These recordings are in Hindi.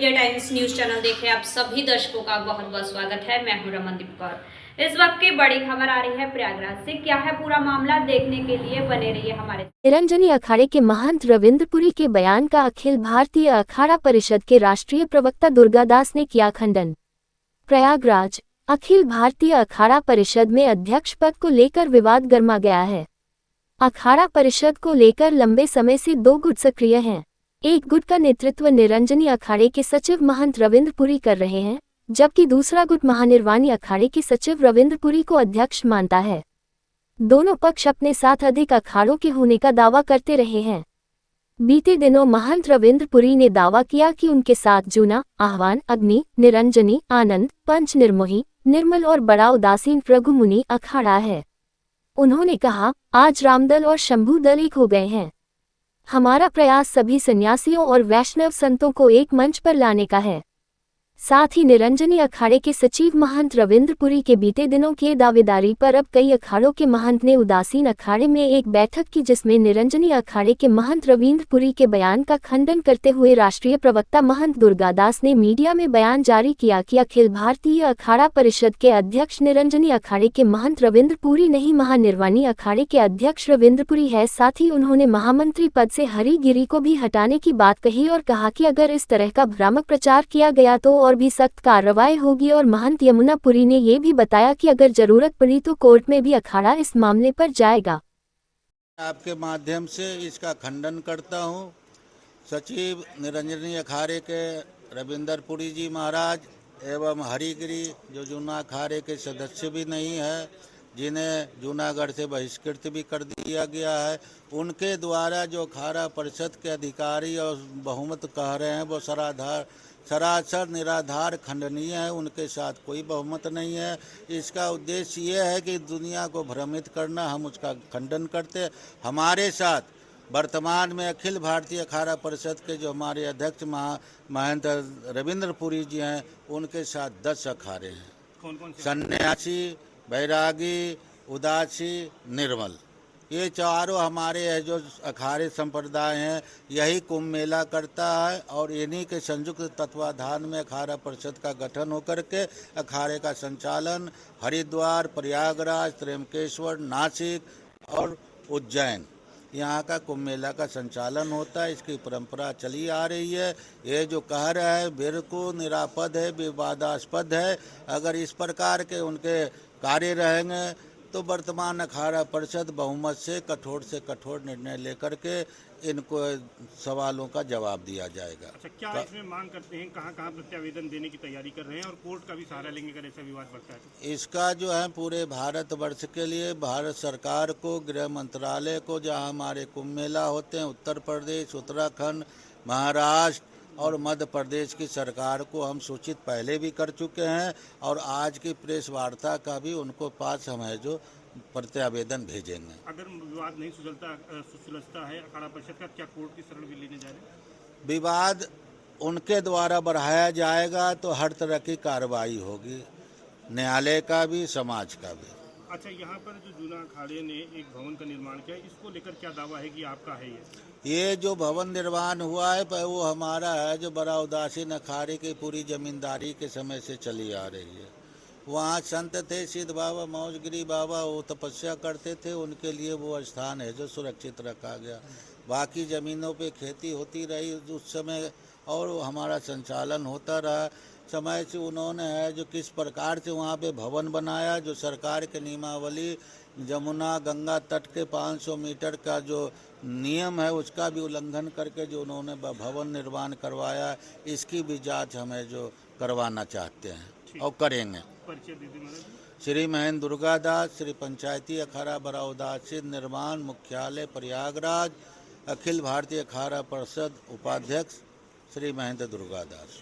विजय टाइम्स न्यूज चैनल देखे आप सभी दर्शकों का बहुत बहुत स्वागत है। मैं हूं रमनदीप कौर। इस वक्त की बड़ी खबर आ रही है प्रयागराज से। क्या है पूरा मामला, देखने के लिए बने रहिए हमारे। निरंजनी अखाड़े के महंत रविंद्रपुरी के बयान का अखिल भारतीय अखाड़ा परिषद के राष्ट्रीय प्रवक्ता दुर्गादास ने किया खंडन। प्रयागराज, अखिल भारतीय अखाड़ा परिषद में अध्यक्ष पद को लेकर विवाद गर्मा गया है। अखाड़ा परिषद को लेकर लंबे समय से दो गुट सक्रिय हैं। एक गुट का नेतृत्व निरंजनी अखाड़े के सचिव महंत रविंद्रपुरी कर रहे हैं, जबकि दूसरा गुट महानिर्वाणी अखाड़े के सचिव रविंद्रपुरी को अध्यक्ष मानता है। दोनों पक्ष अपने साथ अधिक अखाड़ों के होने का दावा करते रहे हैं। बीते दिनों महंत रविंद्रपुरी ने दावा किया कि उनके साथ जूना, आह्वान, अग्नि, निरंजनी, आनंद, पंच निर्मोही, निर्मल और बड़ा उदासीन प्रघुमुनि अखाड़ा है। उन्होंने कहा, आज रामदल और शंभू दल एक हो गए हैं। हमारा प्रयास सभी सन्यासियों और वैष्णव संतों को एक मंच पर लाने का है। साथ ही निरंजनी अखाड़े के सचिव महंत रविंद्रपुरी के बीते दिनों की दावेदारी पर अब कई अखाड़ों के महंत ने उदासीन अखाड़े में एक बैठक की, जिसमें निरंजनी अखाड़े के महंत रविंद्रपुरी के बयान का खंडन करते हुए राष्ट्रीय प्रवक्ता महंत दुर्गादास ने मीडिया में बयान जारी किया कि अखिल भारतीय अखाड़ा परिषद के अध्यक्ष निरंजनी अखाड़े के महंत रविंद्रपुरी नहीं, महानिर्वाणी अखाड़े के अध्यक्ष रविंद्रपुरी है। साथ ही उन्होंने महामंत्री पद से हरिगिरी को भी हटाने की बात कही और कहा कि अगर इस तरह का भ्रामक प्रचार किया गया तो और भी सख्त कार्रवाई होगी। और महंत यमुनापुरी ने ये भी बताया कि अगर जरूरत पड़ी तो कोर्ट में भी अखाड़ा इस मामले पर जाएगा। आपके माध्यम से इसका खंडन करता हूँ। सचिव निरंजनी अखाड़े के रविंद्रपुरी जी महाराज एवं हरिगिरी जो जूना अखाड़े के सदस्य भी नहीं है, जिन्हें जूनागढ़ से बहिष्कृत भी कर दिया गया है, उनके द्वारा जो अखाड़ा परिषद के अधिकारी और बहुमत कह रहे हैं वो सरासर निराधार खंडनीय है। उनके साथ कोई बहुमत नहीं है। इसका उद्देश्य ये है कि दुनिया को भ्रमित करना, हम उसका खंडन करते। हमारे साथ वर्तमान में अखिल भारतीय अखाड़ा परिषद के जो हमारे अध्यक्ष महंत रविंद्रपुरी जी हैं, उनके साथ 10 अखाड़े हैं। कौन-कौन से? सन्यासी, बैरागी, उदासी, निर्मल, ये चारों हमारे जो अखाड़े संप्रदाय हैं, यही कुंभ मेला करता है और इन्हीं के संयुक्त तत्वाधान में अखाड़ा परिषद का गठन होकर के अखाड़े का संचालन हरिद्वार, प्रयागराज, त्र्यंबकेश्वर, नासिक और उज्जैन, यहाँ का कुंभ मेला का संचालन होता है। इसकी परंपरा चली आ रही है। ये जो कह रहा है बिल्कुल निरापद है, विवादास्पद है। अगर इस प्रकार के उनके कार्य रहेंगे तो वर्तमान अखाड़ा परिषद बहुमत से कठोर निर्णय लेकर के इनको सवालों का जवाब दिया जाएगा। अच्छा, क्या इसमें मांग करते हैं, कहाँ प्रत्यावेदन देने की तैयारी कर रहे हैं और कोर्ट का भी सहारा लेंगे अगर ऐसा विवाद बढ़ता है तो? इसका जो है पूरे भारतवर्ष के लिए भारत सरकार को, गृह मंत्रालय को, जहाँ हमारे कुंभ मेला होते हैं, उत्तर प्रदेश, उत्तराखंड, महाराष्ट्र और मध्य प्रदेश की सरकार को हम सूचित पहले भी कर चुके हैं और आज की प्रेस वार्ता का भी उनको पास हम है जो प्रत्यावेदन भेजेंगे। अगर विवाद नहीं सुलझता है अखाड़ा परिषद का, क्या कोर्ट की शरण भी लेने जा रहे हैं? विवाद उनके द्वारा बढ़ाया जाएगा तो हर तरह की कार्रवाई होगी, न्यायालय का भी, समाज का भी। अच्छा, यहाँ पर जो जूना अखाड़े ने एक भवन का निर्माण किया, इसको लेकर क्या दावा है कि आपका है? ये जो भवन निर्माण हुआ है वो हमारा है, जो बड़ा उदासीन अखाड़े की पूरी जमींदारी के समय से चली आ रही है। वहाँ संत थे, सिद्ध बाबा, मौजगिरी बाबा, वो तपस्या करते थे, उनके लिए वो स्थान है जो सुरक्षित रखा गया। बाकी ज़मीनों पे खेती होती रही उस समय और हमारा संचालन होता रहा समय से। उन्होंने है जो किस प्रकार से वहाँ पे भवन बनाया, जो सरकार के नियमावली जमुना गंगा तट के 500 मीटर का जो नियम है उसका भी उल्लंघन करके जो उन्होंने भवन निर्माण करवाया, इसकी भी जांच हमें जो करवाना चाहते हैं और करेंगे। श्री महंत दुर्गादास, श्री पंचायती अखाड़ा बड़ा उदासीन निर्माण मुख्यालय प्रयागराज, अखिल भारतीय अखाड़ा परिषद उपाध्यक्ष श्री महंत दुर्गादास।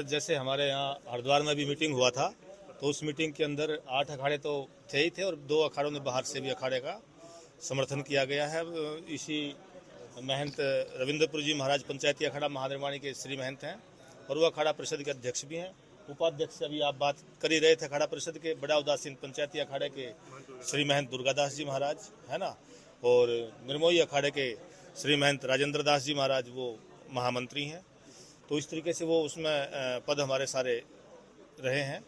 जैसे हमारे यहाँ हरिद्वार में भी मीटिंग हुआ था, तो उस मीटिंग के अंदर 8 अखाड़े तो थे ही थे और 2 अखाड़ों में बाहर से भी अखाड़े का समर्थन किया गया है। इसी महंत रविंद्रपुरी जी महाराज पंचायती अखाड़ा महानिर्वाणी के श्री महंत हैं और वो अखाड़ा परिषद के अध्यक्ष भी हैं। उपाध्यक्ष अभी आप बात कर ही रहे थे अखाड़ा परिषद के बड़ा उदासीन पंचायती अखाड़े के श्री महंत दुर्गादास जी महाराज, है ना, और निर्मोही अखाड़े के श्री महंत राजेंद्र दास जी महाराज वो महामंत्री हैं। तो इस तरीके से वो उसमें पद हमारे सारे रहे हैं।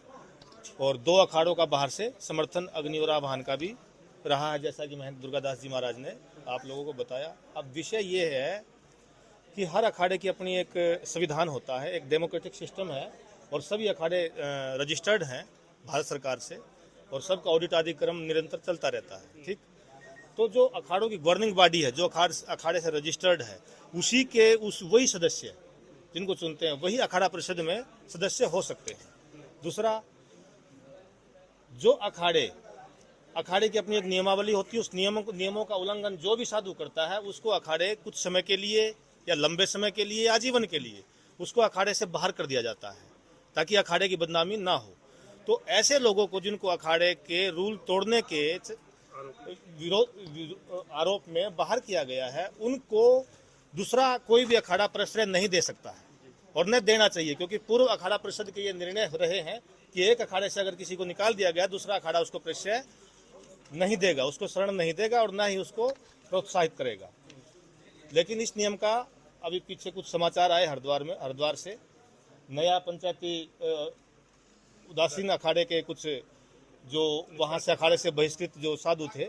और 2 अखाड़ों का बाहर से समर्थन अग्नि और आवाहन का भी रहा है, जैसा कि महंत दुर्गादास जी महाराज ने आप लोगों को बताया। अब विषय ये है कि हर अखाड़े की अपनी एक संविधान होता है, एक डेमोक्रेटिक सिस्टम है, और सभी अखाड़े रजिस्टर्ड हैं भारत सरकार से, और सबका ऑडिट आदि क्रम निरंतर चलता रहता है। ठीक, तो जो अखाड़ों की गवर्निंग बॉडी है, जो अखाड़े से रजिस्टर्ड है, उसी के वही सदस्य जिनको चुनते हैं वही अखाड़ा परिषद में सदस्य हो सकते हैं। दूसरा, जो अखाड़े की अपनी एक नियमावली होती है, उस नियमों का उल्लंघन जो भी साधु करता है उसको अखाड़े कुछ समय के लिए या लंबे समय के लिए या आजीवन के लिए उसको अखाड़े से बाहर कर दिया जाता है, ताकि अखाड़े की बदनामी ना हो। तो ऐसे लोगों को जिनको अखाड़े के रूल तोड़ने के आरोप में बाहर किया गया है, उनको दूसरा कोई भी अखाड़ा प्रश्रय नहीं दे सकता है और न देना चाहिए, क्योंकि पूर्व अखाड़ा परिषद के ये निर्णय रहे हैं कि एक अखाड़े से अगर किसी को निकाल दिया गया, दूसरा अखाड़ा उसको प्रश्रय नहीं देगा, उसको शरण नहीं देगा और ना ही उसको प्रोत्साहित करेगा। लेकिन इस नियम का अभी पीछे कुछ समाचार आए हरिद्वार से नया पंचायती उदासीन अखाड़े के कुछ जो वहां से अखाड़े से बहिष्कृत जो साधु थे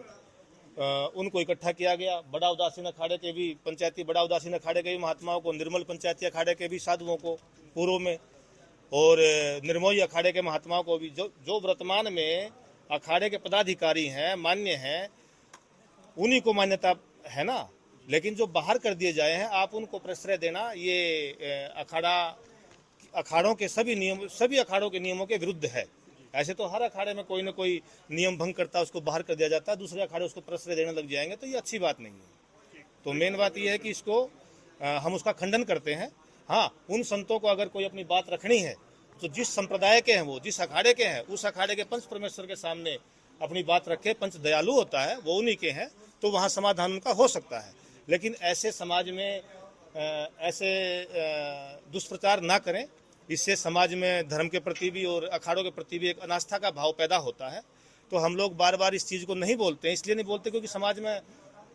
उनको इकट्ठा किया गया। बड़ा उदासीन अखाड़े के भी बड़ा उदासीन अखाड़े के भी महात्माओं को, निर्मल पंचायती अखाड़े के भी साधुओं को पूर्व में, और निर्मोही अखाड़े के महात्माओं को भी, जो वर्तमान में अखाड़े के पदाधिकारी हैं, मान्य हैं, उन्हीं को मान्यता है ना। लेकिन जो बाहर कर दिए जाए हैं, आप उनको प्रश्रय देना, ये अखाड़ों के सभी अखाड़ों के नियमों के विरुद्ध है। ऐसे तो हर अखाड़े में कोई न कोई नियम भंग करता है, उसको बाहर कर दिया जाता है, दूसरे अखाड़े उसको प्रश्रय देने लग जाएंगे, तो ये अच्छी बात नहीं है। तो मेन बात ये है कि इसको हम उसका खंडन करते हैं। हाँ, उन संतों को अगर कोई अपनी बात रखनी है तो जिस संप्रदाय के हैं, वो जिस अखाड़े के हैं, उस अखाड़े के पंच परमेश्वर के सामने अपनी बात रखे, पंच दयालु होता है, वो उन्हीं के हैं, तो वहाँ समाधान उनका हो सकता है। लेकिन ऐसे समाज में ऐसे दुष्प्रचार ना करें, इससे समाज में धर्म के प्रति भी और अखाड़ों के प्रति भी एक अनास्था का भाव पैदा होता है। तो हम लोग बार बार इस चीज़ को नहीं बोलते हैं, इसलिए नहीं बोलते क्योंकि समाज में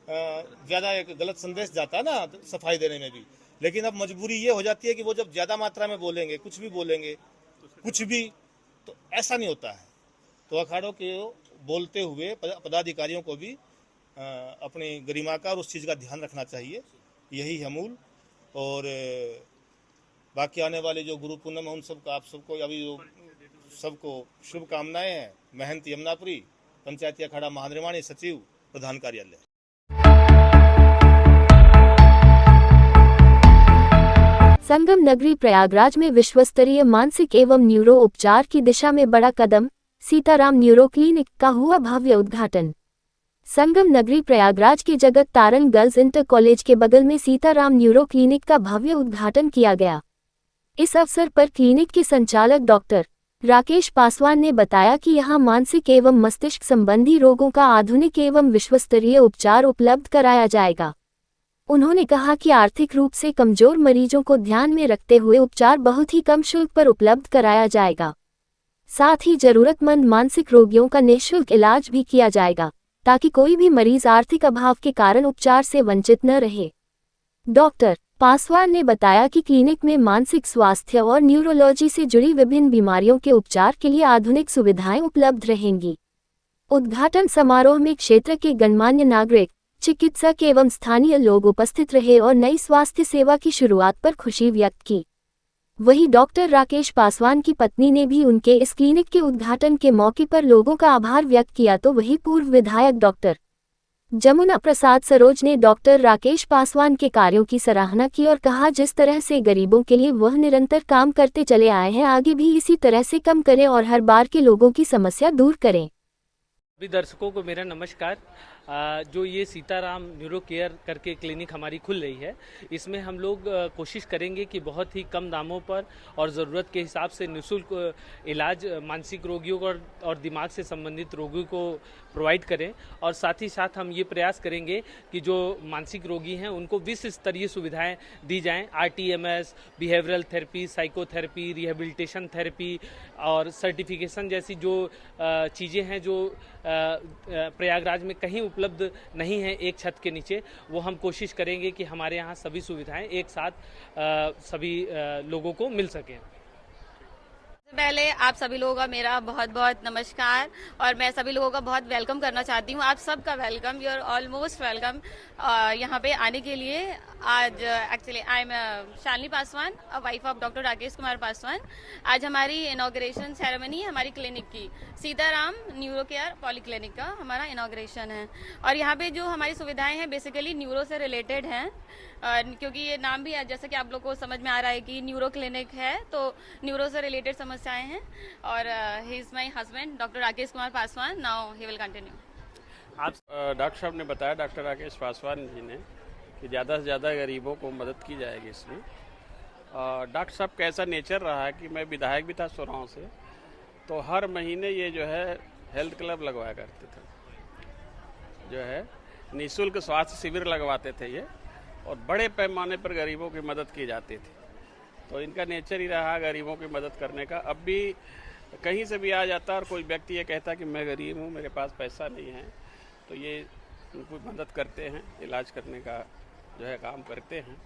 ज़्यादा एक गलत संदेश जाता है ना सफाई देने में भी। लेकिन अब मजबूरी ये हो जाती है कि वो जब ज़्यादा मात्रा में बोलेंगे, कुछ भी, तो ऐसा नहीं होता है। तो अखाड़ों के बोलते हुए पदाधिकारियों को भी अपनी गरिमा का और उस चीज़ का ध्यान रखना चाहिए, यही है मूल। और बाकी आने वाले जो गुरु पूर्णिमा, उन सबको, आप सबको अभी जो सबको शुभकामनाएं हैं। महंत यमुनापुरी, पंचायती अखाड़ा महानिर्माणी सचिव, प्रधान कार्यालय। संगम नगरी प्रयागराज में विश्वस्तरीय मानसिक एवं न्यूरो उपचार की दिशा में बड़ा कदम, सीताराम न्यूरो क्लिनिक का हुआ भव्य उद्घाटन। संगम नगरी प्रयागराज के जगत तारण गर्ल्स इंटर कॉलेज के बगल में सीताराम न्यूरो क्लिनिक का भव्य उद्घाटन किया गया। इस अवसर पर क्लिनिक के संचालक डॉक्टर राकेश पासवान ने बताया कि यहां मानसिक एवं मस्तिष्क संबंधी रोगों का आधुनिक एवं विश्वस्तरीय उपचार उपलब्ध कराया जाएगा। उन्होंने कहा कि आर्थिक रूप से कमजोर मरीजों को ध्यान में रखते हुए उपचार बहुत ही कम शुल्क पर उपलब्ध कराया जाएगा। साथ ही जरूरतमंद मानसिक रोगियों का निःशुल्क इलाज भी किया जाएगा, ताकि कोई भी मरीज आर्थिक अभाव के कारण उपचार से वंचित न रहे। डॉक्टर पासवान ने बताया कि क्लिनिक में मानसिक स्वास्थ्य और न्यूरोलॉजी से जुड़ी विभिन्न बीमारियों के उपचार के लिए आधुनिक सुविधाएं उपलब्ध रहेंगी। उद्घाटन समारोह में क्षेत्र के गणमान्य नागरिक, चिकित्सक एवं स्थानीय लोग उपस्थित रहे और नई स्वास्थ्य सेवा की शुरुआत पर खुशी व्यक्त की। वहीं डॉक्टर राकेश पासवान की पत्नी ने भी उनके इस क्लिनिक के उद्घाटन के मौके पर लोगों का आभार व्यक्त किया। तो वहीं पूर्व विधायक डॉक्टर जमुना प्रसाद सरोज ने डॉक्टर राकेश पासवान के कार्यों की सराहना की और कहा, जिस तरह से गरीबों के लिए वह निरंतर काम करते चले आए हैं, आगे भी इसी तरह से काम करें और हर बार के लोगों की समस्या दूर करें। सभी दर्शकों को मेरा नमस्कार। जो ये सीताराम न्यूरो केयर करके क्लिनिक हमारी खुल रही है, इसमें हम लोग कोशिश करेंगे कि बहुत ही कम दामों पर और ज़रूरत के हिसाब से निःशुल्क इलाज मानसिक रोगियों को और दिमाग से संबंधित रोगियों को प्रोवाइड करें। और साथ ही साथ हम ये प्रयास करेंगे कि जो मानसिक रोगी हैं उनको विश्व स्तरीय सुविधाएं दी जाएं। RTMS, behavioural therapy, psychotherapy, rehabilitation therapy और सर्टिफिकेशन जैसी जो चीज़ें हैं जो प्रयागराज में कहीं उपलब्ध नहीं है एक छत के नीचे, वो हम कोशिश करेंगे कि हमारे यहाँ सभी सुविधाएं एक साथ सभी लोगों को मिल सकें। पहले आप सभी लोगों का मेरा बहुत बहुत नमस्कार और मैं सभी लोगों का बहुत वेलकम करना चाहती हूँ। आप सबका welcome, you are almost welcome यहाँ पे आने के लिए। आज actually I am Shalini Paswan, wife of doctor Rakesh Kumar Paswan. आज हमारी इनॉग्रेशन सेरेमनी है हमारी क्लिनिक की, सीताराम न्यूरो केयर पॉलीक्लिनिक का हमारा इनॉग्रेशन है। और यहाँ पे जो हमारी सुविधाएं हैं बेसिकली न्यूरो से रिलेटेड हैं, क्योंकि ये नाम भी है, जैसे कि आप लोग को समझ में आ रहा है कि न्यूरो क्लिनिक है, तो न्यूरो से रिलेटेड समस्याएं हैं। और he is my husband doctor Rakesh Kumar Paswan. Now he will continue. आप डॉक्टर साहब ने बताया, डॉक्टर राकेश पासवान जी ने, कि ज़्यादा से ज़्यादा गरीबों को मदद की जाएगी इसमें। डॉक्टर साहब का ऐसा नेचर रहा है कि मैं विधायक भी था सोराव से, तो हर महीने ये जो है हेल्थ क्लब लगवाया करते थे, जो है निःशुल्क स्वास्थ्य शिविर लगवाते थे ये, और बड़े पैमाने पर गरीबों की मदद की जाती थी। तो इनका नेचर ही रहा गरीबों की मदद करने का। अब भी कहीं से भी आ जाता और कोई व्यक्ति ये कहता कि मैं गरीब हूँ, मेरे पास पैसा नहीं है, तो ये उनको मदद करते हैं, इलाज करने का जो है काम करते हैं।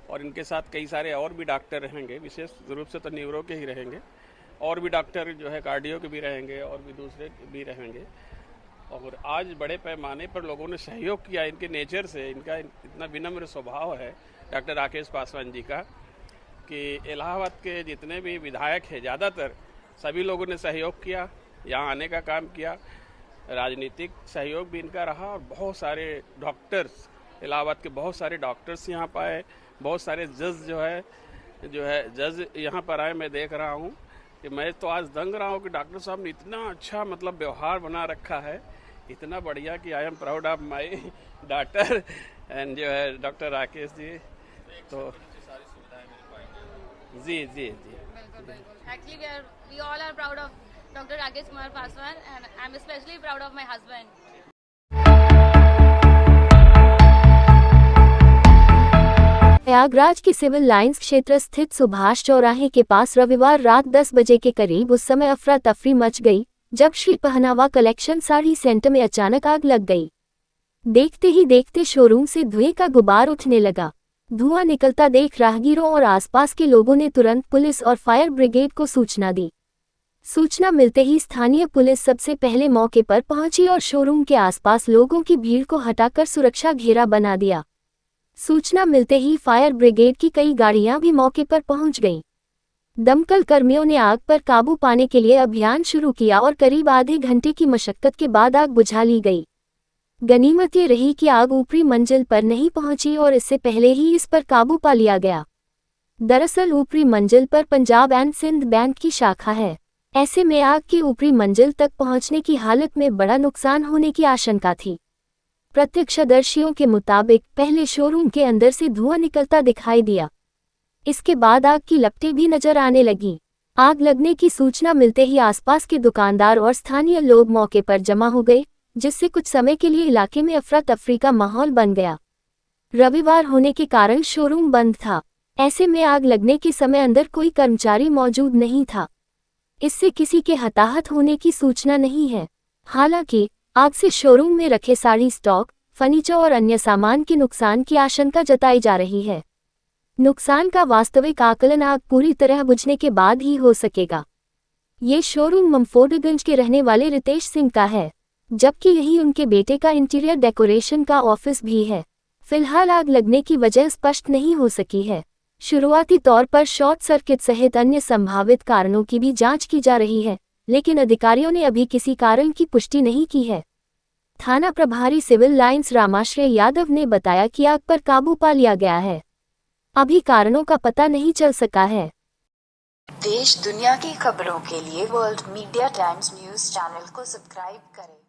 और इनके साथ कई सारे और भी डॉक्टर रहेंगे, विशेष रूप से तो न्यूरो के ही रहेंगे, और भी डॉक्टर जो है कार्डियो के भी रहेंगे, और भी दूसरे भी रहेंगे। और आज बड़े पैमाने पर लोगों ने सहयोग किया इनके नेचर से। इनका इतना विनम्र स्वभाव है डॉक्टर राकेश पासवान जी का कि इलाहाबाद के जितने भी विधायक हैं ज़्यादातर सभी लोगों ने सहयोग किया, यहाँ आने का काम किया। राजनीतिक सहयोग भी इनका रहा, और बहुत सारे डॉक्टर्स, इलाहाबाद के बहुत सारे डॉक्टर्स यहाँ पाए, बहुत सारे जज जो है जज यहाँ पर आए। मैं देख रहा हूँ कि मैं तो आज दंग रहा हूँ कि डॉक्टर साहब ने इतना अच्छा मतलब व्यवहार बना रखा है, इतना बढ़िया कि I am proud of my daughter and जो है डॉक्टर राकेश जी। तो जी जी जी actually we all are proud of doctor Rakesh Kumar Paswan and I am specially proud of my husband. Prayagraj के सिविल लाइंस क्षेत्र स्थित सुभाष चौराहे के पास रविवार रात 10 बजे के करीब उस समय अफरा तफरी मच गई जब श्री पहनावा कलेक्शन साड़ी सेंटर में अचानक आग लग गई। देखते ही देखते शोरूम से धुएं का गुबार उठने लगा। धुआं निकलता देख राहगीरों और आसपास के लोगों ने तुरंत पुलिस और फायर ब्रिगेड को सूचना दी। सूचना मिलते ही स्थानीय पुलिस सबसे पहले मौके पर पहुंची और शोरूम के आसपास लोगों की भीड़ को हटाकर सुरक्षा घेरा बना दिया। सूचना मिलते ही फायर ब्रिगेड की कई गाड़ियां भी मौके पर पहुंच गईं। दमकल कर्मियों ने आग पर काबू पाने के लिए अभियान शुरू किया और करीब आधे घंटे की मशक्कत के बाद आग बुझा ली गई। गनीमत ये रही कि आग ऊपरी मंजिल पर नहीं पहुंची और इससे पहले ही इस पर काबू पा लिया गया। दरअसल ऊपरी मंजिल पर पंजाब एंड सिंध बैंक की शाखा है। ऐसे में आग की ऊपरी मंजिल तक पहुंचने की हालत में बड़ा नुकसान होने की आशंका थी। प्रत्यक्षदर्शियों के मुताबिक पहले शोरूम के अंदर से धुआं निकलता दिखाई दिया, इसके बाद आग की लपटें भी नजर आने लगीं। आग लगने की सूचना मिलते ही आसपास के दुकानदार और स्थानीय लोग मौके पर जमा हो गए, जिससे कुछ समय के लिए इलाके में अफरा तफरी का माहौल बन गया। रविवार होने के कारण शोरूम बंद था। ऐसे में आग लगने के समय अंदर कोई कर्मचारी मौजूद नहीं था। इससे किसी के हताहत होने की सूचना नहीं है। हालांकि आग से शोरूम में रखे साड़ी स्टॉक, फर्नीचर और अन्य सामान के नुकसान की आशंका जताई जा रही है। नुकसान का वास्तविक आकलन आग पूरी तरह बुझने के बाद ही हो सकेगा। ये शोरूम ममफोर्डगंज के रहने वाले रितेश सिंह का है, जबकि यही उनके बेटे का इंटीरियर डेकोरेशन का ऑफिस भी है। फिलहाल आग लगने की वजह स्पष्ट नहीं हो सकी है। शुरुआती तौर पर शॉर्ट सर्किट सहित अन्य संभावित कारणों की भी जांच की जा रही है, लेकिन अधिकारियों ने अभी किसी कारण की पुष्टि नहीं की है। थाना प्रभारी सिविल लाइंस रामाश्रय यादव ने बताया कि आग पर काबू पा लिया गया है। अभी कारणों का पता नहीं चल सका है। देश दुनिया की खबरों के लिए world media times news channel को सब्सक्राइब करें।